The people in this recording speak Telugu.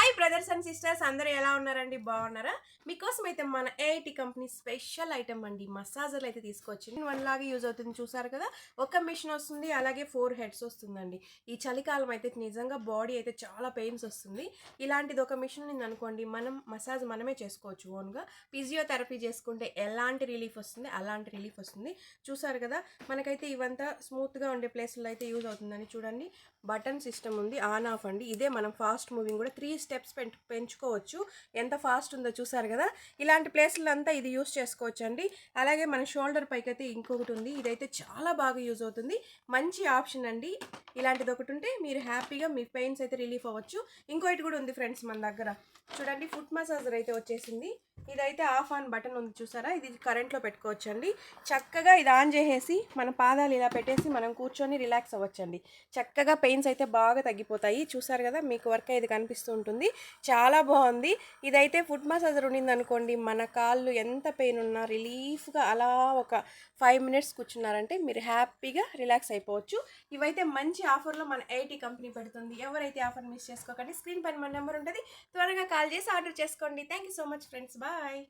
హాయ్ బ్రదర్స్ అండ్ సిస్టర్స్, అందరూ ఎలా ఉన్నారండి? బాగున్నారా? మీకోసం అయితే మన ఏఐటీ కంపెనీ స్పెషల్ ఐటమ్ అండి, మసాజర్లు అయితే తీసుకొచ్చింది. వన్ లాగా యూజ్ అవుతుంది, చూసారు కదా. ఒక మిషన్ వస్తుంది, అలాగే 4 హెడ్స్ వస్తుందండి. ఈ చలికాలం అయితే నిజంగా బాడీ అయితే చాలా పెయిన్స్ వస్తుంది. ఇలాంటిది ఒక మిషన్ ఉంది అనుకోండి, మనం మసాజ్ మనమే చేసుకోవచ్చు ఓన్గా. ఫిజియోథెరపీ చేసుకుంటే ఎలాంటి రిలీఫ్ వస్తుంది, అలాంటి రిలీఫ్ వస్తుంది. చూసారు కదా, మనకైతే ఇవంతా స్మూత్గా ఉండే ప్లేస్లో అయితే యూజ్ అవుతుందని చూడండి. బటన్ సిస్టమ్ ఉంది, ఆన్ ఆఫ్ అండి. ఇదే మనం ఫాస్ట్ మూవింగ్ కూడా 3 స్టెప్స్ పెంచుకోవచ్చు. ఎంత ఫాస్ట్ ఉందో చూసారు కదా. ఇలాంటి ప్లేస్లో అంతా ఇది యూస్ చేసుకోవచ్చు అండి. అలాగే మన షోల్డర్ పైకి అయితే ఇంకొకటి ఉంది, ఇదైతే చాలా బాగా యూజ్ అవుతుంది. మంచి ఆప్షన్ అండి. ఇలాంటిది ఒకటి ఉంటే మీరు హ్యాపీగా మీ పెయిన్స్ అయితే రిలీఫ్ అవ్వచ్చు. ఇంకోటి కూడా ఉంది ఫ్రెండ్స్ మన దగ్గర. చూడండి, ఫుట్ మసాజర్ అయితే వచ్చేసింది. ఇదైతే ఆఫ్ ఆన్ బటన్ ఉంది, చూసారా. ఇది కరెంట్లో పెట్టుకోవచ్చు అండి. చక్కగా ఇది ఆన్ చేసేసి మన పాదాలు ఇలా పెట్టేసి మనం కూర్చొని రిలాక్స్ అవ్వచ్చండి. చక్కగా పెయిన్స్ అయితే బాగా తగ్గిపోతాయి. చూసారు కదా, మీకు వర్క్ ఇది కనిపిస్తూ ఉంటుంది. చాలా బాగుంది. ఇదైతే ఫుట్ మసాజర్ ఉండింది అనుకోండి, మన కాళ్ళు ఎంత పెయిన్ ఉన్నా రిలీఫ్గా అలా ఒక 5 మినిట్స్ కూర్చున్నారంటే మీరు హ్యాపీగా రిలాక్స్ అయిపోవచ్చు. ఇవైతే మంచి ఆఫర్లో మన ఏఐటీ కంపెనీ పెడుతుంది. ఎవరైతే ఆఫర్ మిస్ చేసుకోకండి. స్క్రీన్ పైన మన నెంబర్ ఉంటుంది, త్వరగా కాల్ చేసి ఆర్డర్ చేసుకోండి. Thank you so much friends, bye.